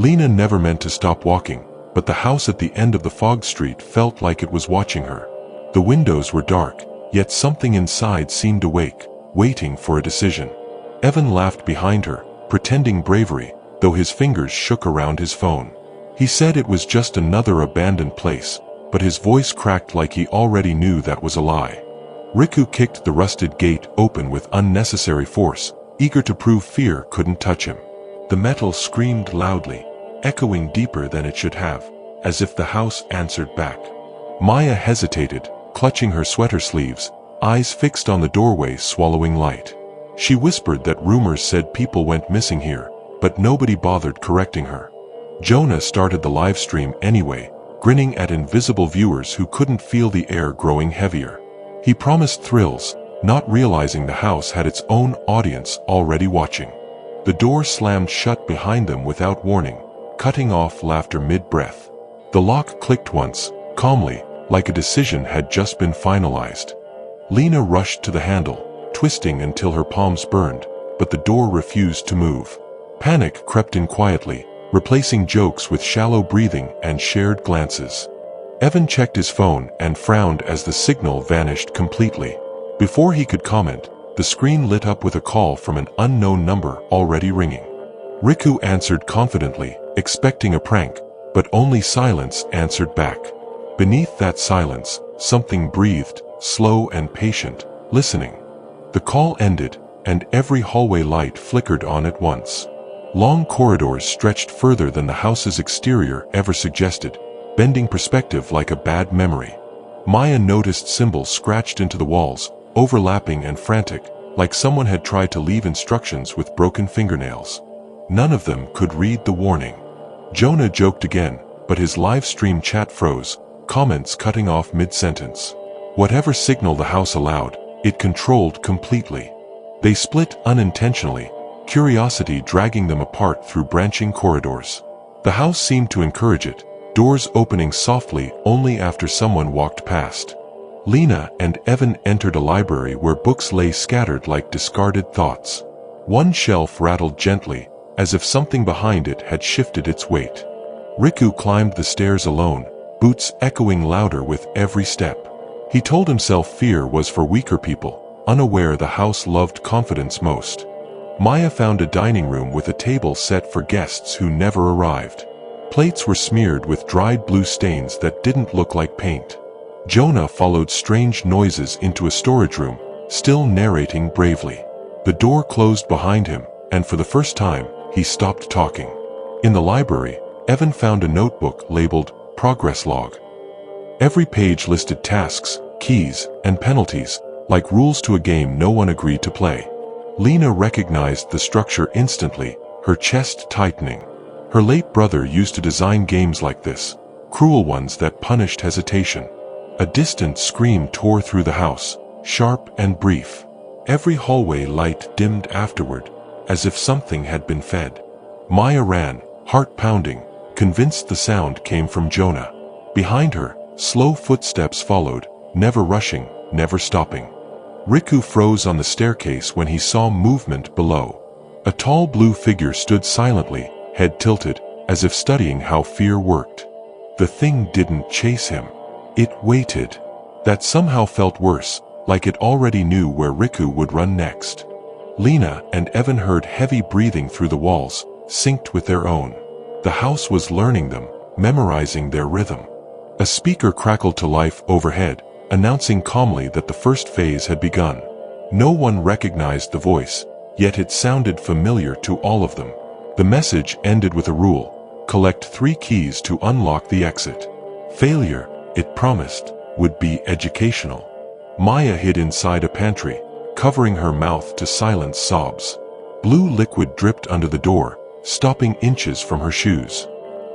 Lena never meant to stop walking, but the house at the end of the fog street felt like it was watching her. The windows were dark, yet something inside seemed awake, waiting for a decision. Evan laughed behind her, pretending bravery, though his fingers shook around his phone. He said it was just another abandoned place, but his voice cracked like he already knew that was a lie. Riku kicked the rusted gate open with unnecessary force, eager to prove fear couldn't touch him. The metal screamed loudly, echoing deeper than it should have, as if the house answered back. Maya hesitated, clutching her sweater sleeves, eyes fixed on the doorway swallowing light. She whispered that rumors said people went missing here, but nobody bothered correcting her. Jonah started the live stream anyway, grinning at invisible viewers who couldn't feel the air growing heavier. He promised thrills, not realizing the house had its own audience already watching. The door slammed shut behind them without warning, cutting off laughter mid-breath. The lock clicked once, calmly, like a decision had just been finalized. Lena rushed to the handle, twisting until her palms burned, but the door refused to move. Panic crept in quietly, replacing jokes with shallow breathing and shared glances. Evan checked his phone and frowned as the signal vanished completely. Before he could comment, the screen lit up with a call from an unknown number already ringing. Riku answered confidently, expecting a prank, but only silence answered back. Beneath that silence, something breathed, slow and patient, listening. The call ended, and every hallway light flickered on at once. Long corridors stretched further than the house's exterior ever suggested, bending perspective like a bad memory. Maya noticed symbols scratched into the walls, overlapping and frantic, like someone had tried to leave instructions with broken fingernails. None of them could read the warning. Jonah joked again, but his live stream chat froze, comments cutting off mid-sentence. Whatever signal the house allowed, it controlled completely. They split unintentionally, curiosity dragging them apart through branching corridors. The house seemed to encourage it, doors opening softly only after someone walked past. Lena and Evan entered a library where books lay scattered like discarded thoughts. One shelf rattled gently, as if something behind it had shifted its weight. Riku climbed the stairs alone, boots echoing louder with every step. He told himself fear was for weaker people, unaware the house loved confidence most. Maya found a dining room with a table set for guests who never arrived. Plates were smeared with dried blue stains that didn't look like paint. Jonah followed strange noises into a storage room, still narrating bravely. The door closed behind him, and for the first time, he stopped talking. In the library, Evan found a notebook labeled Progress Log. Every page listed tasks, keys, and penalties, like rules to a game no one agreed to play. Lena recognized the structure instantly, her chest tightening. Her late brother used to design games like this, cruel ones that punished hesitation. A distant scream tore through the house, sharp and brief. Every hallway light dimmed afterward, as if something had been fed. Maya ran, heart pounding, convinced the sound came from Jonah. Behind her, slow footsteps followed, never rushing, never stopping. Riku froze on the staircase when he saw movement below. A tall blue figure stood silently, head tilted, as if studying how fear worked. The thing didn't chase him. It waited. That somehow felt worse, like it already knew where Riku would run next. Lena and Evan heard heavy breathing through the walls, synced with their own. The house was learning them, memorizing their rhythm. A speaker crackled to life overhead, announcing calmly that the first phase had begun. No one recognized the voice, yet it sounded familiar to all of them. The message ended with a rule: collect 3 keys to unlock the exit. Failure, it promised, would be educational. Maya hid inside a pantry, covering her mouth to silence sobs. Blue liquid dripped under the door, stopping inches from her shoes.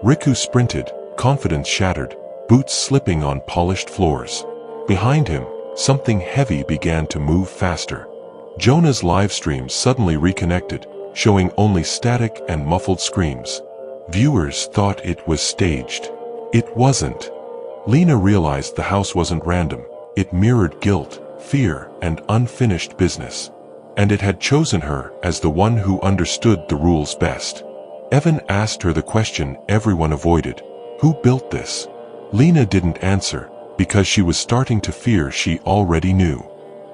Riku sprinted, confidence shattered, boots slipping on polished floors. Behind him, something heavy began to move faster. Jonah's live stream suddenly reconnected, showing only static and muffled screams. Viewers thought it was staged. It wasn't. Lena realized the house wasn't random. It mirrored guilt, fear, and unfinished business. And it had chosen her as the one who understood the rules best. Evan asked her the question everyone avoided. Who built this? Lena didn't answer, because she was starting to fear she already knew.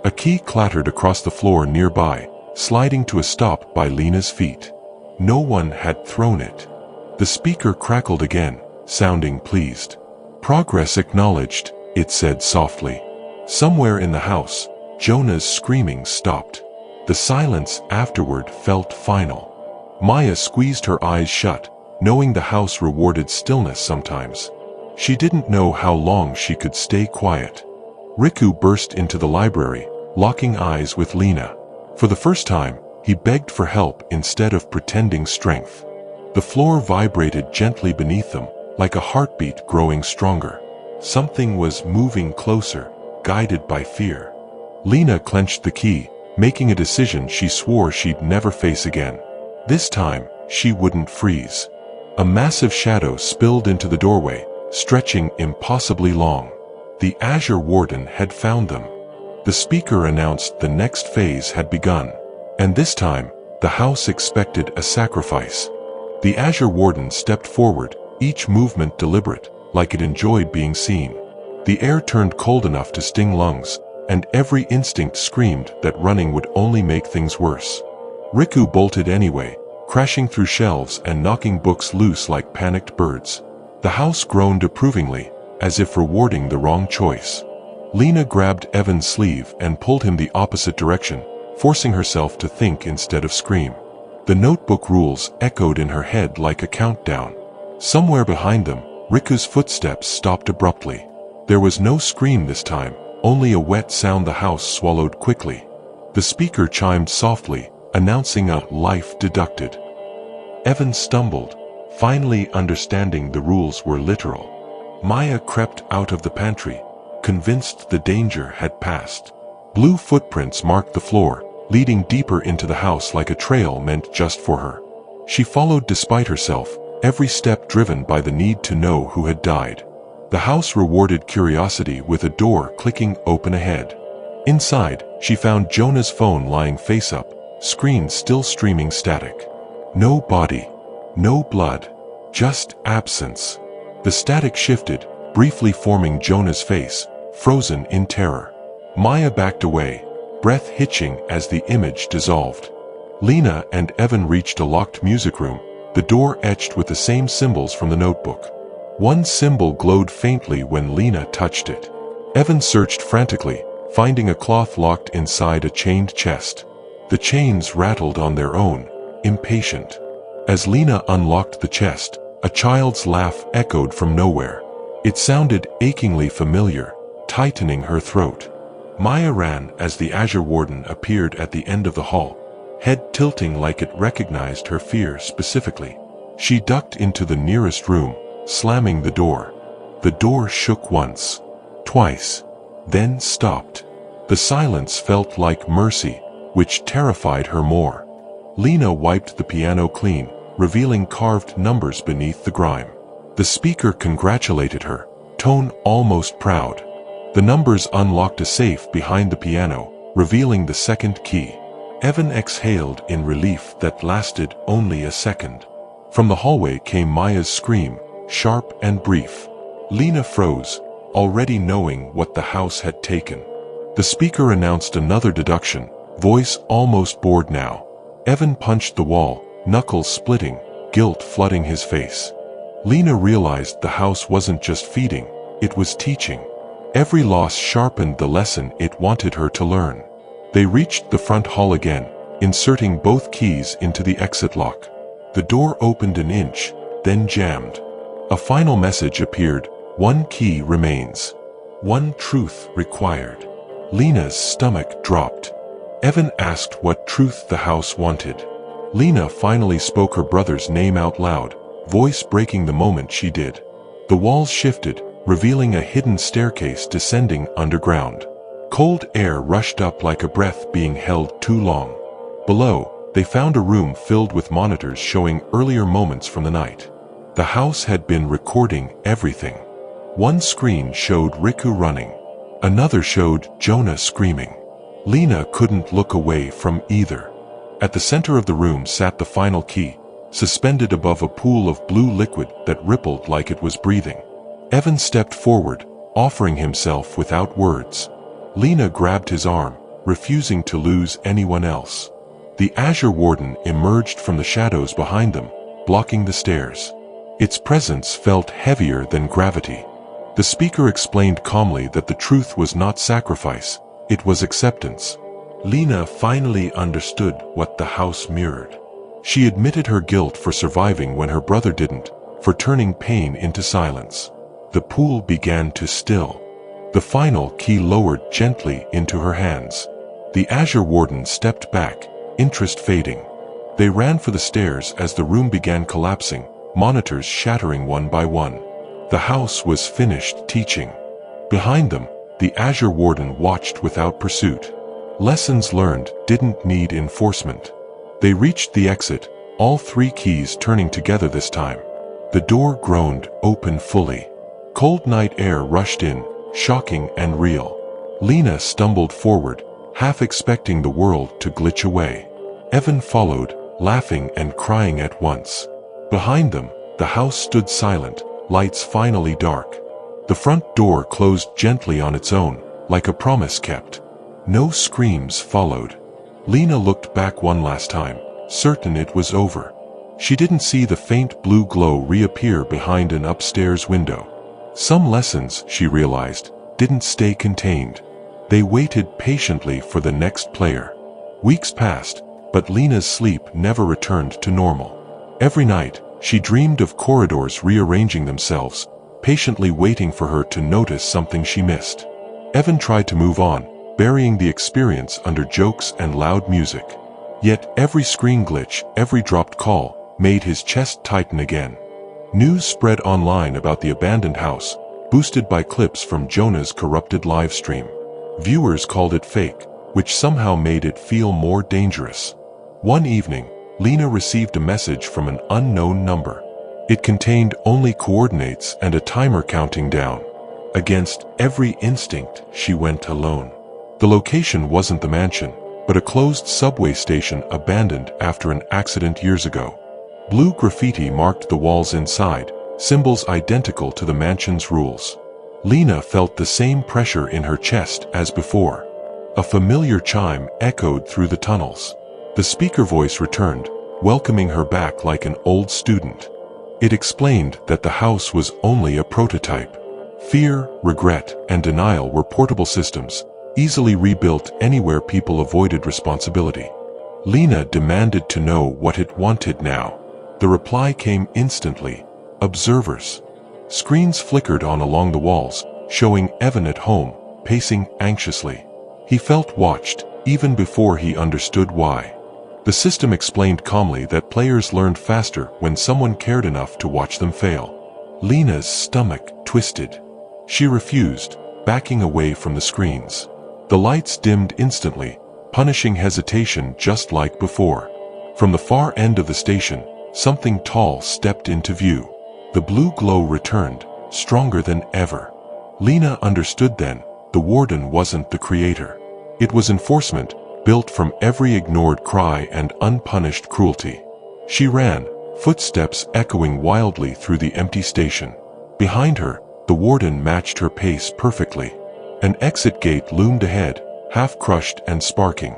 A key clattered across the floor nearby, sliding to a stop by Lena's feet. No one had thrown it. The speaker crackled again, sounding pleased. "Progress acknowledged," it said softly. Somewhere in the house, Jonah's screaming stopped. The silence afterward felt final. Maya squeezed her eyes shut, knowing the house rewarded stillness sometimes. She didn't know how long she could stay quiet. Riku burst into the library, locking eyes with Lena. For the first time, he begged for help instead of pretending strength. The floor vibrated gently beneath them, like a heartbeat growing stronger. Something was moving closer, guided by fear. Lena clenched the key, making a decision she swore she'd never face again. This time, she wouldn't freeze. A massive shadow spilled into the doorway, stretching impossibly long. The Azure Warden had found them. The speaker announced the next phase had begun, and this time, the house expected a sacrifice. The Azure Warden stepped forward, each movement deliberate, like it enjoyed being seen. The air turned cold enough to sting lungs, and every instinct screamed that running would only make things worse. Riku bolted anyway, crashing through shelves and knocking books loose like panicked birds. The house groaned approvingly, as if rewarding the wrong choice. Lena grabbed Evan's sleeve and pulled him the opposite direction, forcing herself to think instead of scream. The notebook rules echoed in her head like a countdown. Somewhere behind them, Riku's footsteps stopped abruptly. There was no scream this time, only a wet sound the house swallowed quickly. The speaker chimed softly, announcing a life deducted. Evan stumbled, finally understanding the rules were literal. Maya crept out of the pantry, convinced the danger had passed. Blue footprints marked the floor, leading deeper into the house like a trail meant just for her. She followed despite herself, every step driven by the need to know who had died. The house rewarded curiosity with a door clicking open ahead. Inside, she found Jonah's phone lying face up, screen still streaming static. No body, no blood, just absence. The static shifted, briefly forming Jonah's face, frozen in terror. Maya backed away, breath hitching as the image dissolved. Lena and Evan reached a locked music room, the door etched with the same symbols from the notebook. One symbol glowed faintly when Lena touched it. Evan searched frantically, finding a cloth locked inside a chained chest. The chains rattled on their own, impatient. As Lena unlocked the chest, a child's laugh echoed from nowhere. It sounded achingly familiar, tightening her throat. Maya ran as the Azure Warden appeared at the end of the hall, head tilting like it recognized her fear specifically. She ducked into the nearest room, slamming the door. The door shook once, twice, then stopped. The silence felt like mercy, which terrified her more. Lena wiped the piano clean, revealing carved numbers beneath the grime. The speaker congratulated her, tone almost proud. The numbers unlocked a safe behind the piano, revealing the second key. Evan exhaled in relief that lasted only a second. From the hallway came Maya's scream, sharp and brief. Lena froze, already knowing what the house had taken. The speaker announced another deduction, voice almost bored now. Evan punched the wall, knuckles splitting, guilt flooding his face. Lena realized the house wasn't just feeding, it was teaching. Every loss sharpened the lesson it wanted her to learn. They reached the front hall again, inserting both keys into the exit lock. The door opened an inch, then jammed. A final message appeared, one key remains. One truth required. Lena's stomach dropped. Evan asked what truth the house wanted. Lena finally spoke her brother's name out loud, voice breaking the moment she did. The walls shifted, revealing a hidden staircase descending underground. Cold air rushed up like a breath being held too long. Below, they found a room filled with monitors showing earlier moments from the night. The house had been recording everything. One screen showed Riku running. Another showed Jonah screaming. Lena couldn't look away from either. At the center of the room sat the final key, suspended above a pool of blue liquid that rippled like it was breathing. Evan stepped forward, offering himself without words. Lena grabbed his arm, refusing to lose anyone else. The Azure Warden emerged from the shadows behind them, blocking the stairs. Its presence felt heavier than gravity. The speaker explained calmly that the truth was not sacrifice, it was acceptance. Lena finally understood what the house mirrored. She admitted her guilt for surviving when her brother didn't, for turning pain into silence. The pool began to still. The final key lowered gently into her hands. The Azure Warden stepped back, interest fading. They ran for the stairs as the room began collapsing, monitors shattering one by one. The house was finished teaching. Behind them, the Azure Warden watched without pursuit. Lessons learned didn't need enforcement. They reached the exit, all three keys turning together this time. The door groaned open fully. Cold night air rushed in, shocking and real. Lena stumbled forward, half expecting the world to glitch away. Evan followed, laughing and crying at once. Behind them, the house stood silent, lights finally dark. The front door closed gently on its own, like a promise kept. No screams followed. Lena looked back one last time, certain it was over. She didn't see the faint blue glow reappear behind an upstairs window. Some lessons, she realized, didn't stay contained. They waited patiently for the next player. Weeks passed, but Lena's sleep never returned to normal. Every night, she dreamed of corridors rearranging themselves, patiently waiting for her to notice something she missed. Evan tried to move on, burying the experience under jokes and loud music. Yet every screen glitch, every dropped call, made his chest tighten again. News spread online about the abandoned house, boosted by clips from Jonah's corrupted livestream. Viewers called it fake, which somehow made it feel more dangerous. One evening, Lena received a message from an unknown number. It contained only coordinates and a timer counting down. Against every instinct, she went alone. The location wasn't the mansion, but a closed subway station abandoned after an accident years ago. Blue graffiti marked the walls inside, symbols identical to the mansion's rules. Lena felt the same pressure in her chest as before. A familiar chime echoed through the tunnels. The speaker voice returned, welcoming her back like an old student. It explained that the house was only a prototype. Fear, regret, and denial were portable systems, easily rebuilt anywhere people avoided responsibility. Lena demanded to know what it wanted now. The reply came instantly: observers. Screens flickered on along the walls, showing Evan at home, pacing anxiously. He felt watched, even before he understood why. The system explained calmly that players learned faster when someone cared enough to watch them fail. Lena's stomach twisted. She refused, backing away from the screens. The lights dimmed instantly, punishing hesitation just like before. From the far end of the station, something tall stepped into view. The blue glow returned, stronger than ever. Lena understood then, the warden wasn't the creator. It was enforcement, built from every ignored cry and unpunished cruelty. She ran, footsteps echoing wildly through the empty station. Behind her, the warden matched her pace perfectly. An exit gate loomed ahead, half crushed and sparking.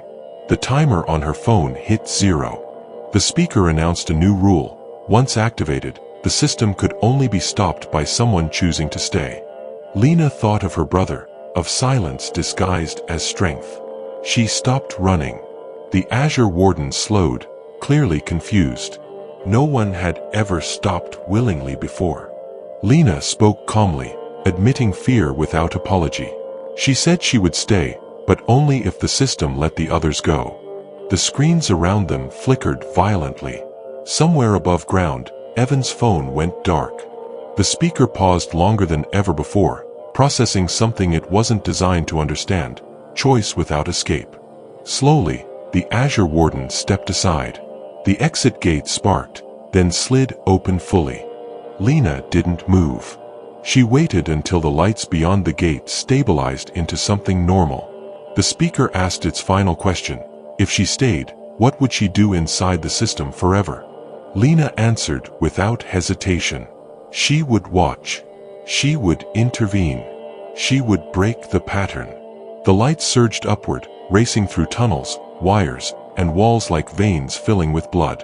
The timer on her phone hit 0. The speaker announced a new rule: once activated, the system could only be stopped by someone choosing to stay. Lena thought of her brother, of silence disguised as strength. She stopped running. The Azure Warden slowed, clearly confused. No one had ever stopped willingly before. Lena spoke calmly, admitting fear without apology. She said she would stay, but only if the system let the others go. The screens around them flickered violently. Somewhere above ground, Evan's phone went dark. The speaker paused longer than ever before, processing something it wasn't designed to understand: choice without escape. Slowly, the Azure Warden stepped aside. The exit gate sparked, then slid open fully. Lena didn't move. She waited until the lights beyond the gate stabilized into something normal. The speaker asked its final question: if she stayed, what would she do inside the system forever? Lena answered without hesitation. She would watch. She would intervene. She would break the pattern. The light surged upward, racing through tunnels, wires, and walls like veins filling with blood.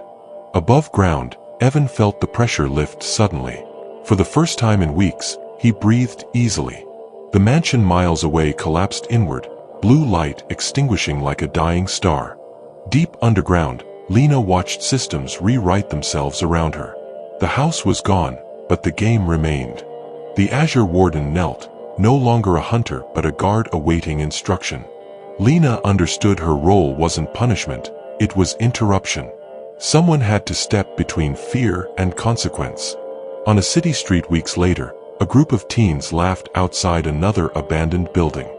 Above ground, Evan felt the pressure lift suddenly. For the first time in weeks, he breathed easily. The mansion miles away collapsed inward, blue light extinguishing like a dying star. Deep underground, Lena watched systems rewrite themselves around her. The house was gone, but the game remained. The Azure Warden knelt, no longer a hunter but a guard awaiting instruction. Lena understood her role wasn't punishment, it was interruption. Someone had to step between fear and consequence. On a city street weeks later, a group of teens laughed outside another abandoned building.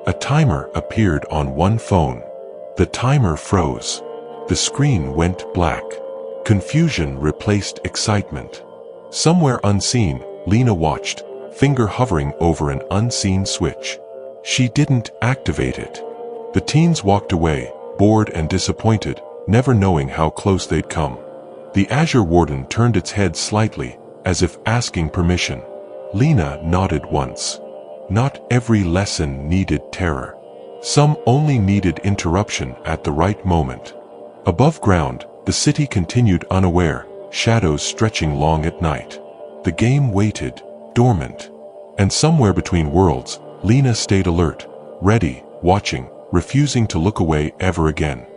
A timer appeared on one phone. The timer froze. The screen went black. Confusion replaced excitement. Somewhere unseen, Lena watched, finger hovering over an unseen switch. She didn't activate it. The teens walked away, bored and disappointed, never knowing how close they'd come. The Azure Warden turned its head slightly, as if asking permission. Lena nodded once. Not every lesson needed terror. Some only needed interruption at the right moment. Above ground, the city continued unaware, shadows stretching long at night. The game waited, dormant. And somewhere between worlds, Lena stayed alert, ready, watching, refusing to look away ever again.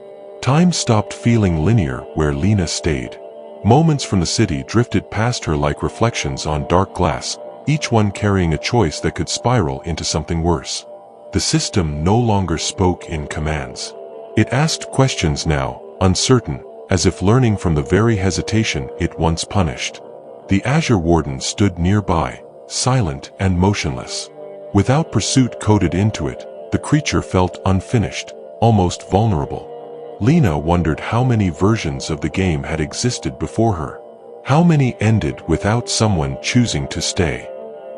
Time stopped feeling linear where Lena stayed. Moments from the city drifted past her like reflections on dark glass, each one carrying a choice that could spiral into something worse. The system no longer spoke in commands. It asked questions now, uncertain, as if learning from the very hesitation it once punished. The Azure Warden stood nearby, silent and motionless. Without pursuit coded into it, the creature felt unfinished, almost vulnerable. Lena wondered how many versions of the game had existed before her. How many ended without someone choosing to stay?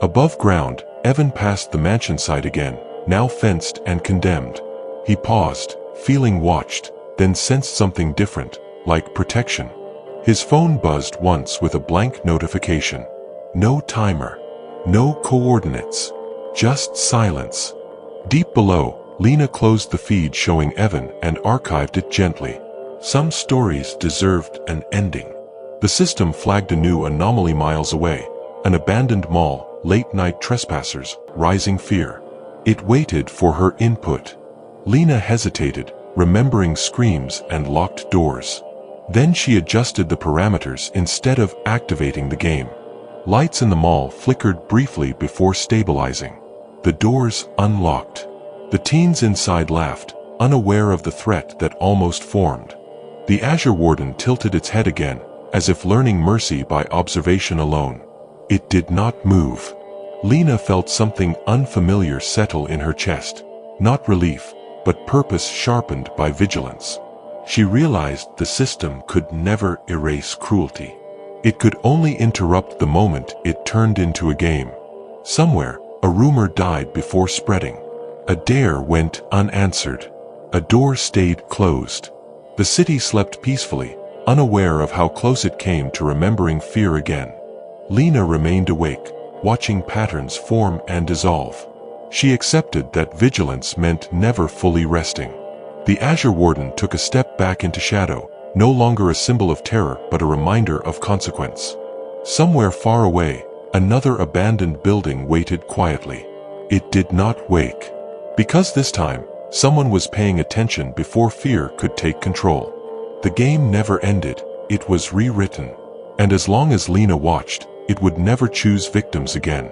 Above ground, Evan passed the mansion site again, now fenced and condemned. He paused, feeling watched, then sensed something different, like protection. His phone buzzed once with a blank notification. No timer. No coordinates. Just silence. Deep below, Lena closed the feed showing Evan and archived it gently. Some stories deserved an ending. The system flagged a new anomaly miles away. An abandoned mall, late-night trespassers, rising fear. It waited for her input. Lena hesitated, remembering screams and locked doors. Then she adjusted the parameters instead of activating the game. Lights in the mall flickered briefly before stabilizing. The doors unlocked. The teens inside laughed, unaware of the threat that almost formed. The Azure Warden tilted its head again, as if learning mercy by observation alone. It did not move. Lena felt something unfamiliar settle in her chest. Not relief, but purpose sharpened by vigilance. She realized the system could never erase cruelty. It could only interrupt the moment it turned into a game. Somewhere, a rumor died before spreading. A dare went unanswered. A door stayed closed. The city slept peacefully, unaware of how close it came to remembering fear again. Lena remained awake, watching patterns form and dissolve. She accepted that vigilance meant never fully resting. The Azure Warden took a step back into shadow, no longer a symbol of terror but a reminder of consequence. Somewhere far away, another abandoned building waited quietly. It did not wake. Because this time, someone was paying attention before fear could take control. The game never ended, it was rewritten. And as long as Lena watched, it would never choose victims again.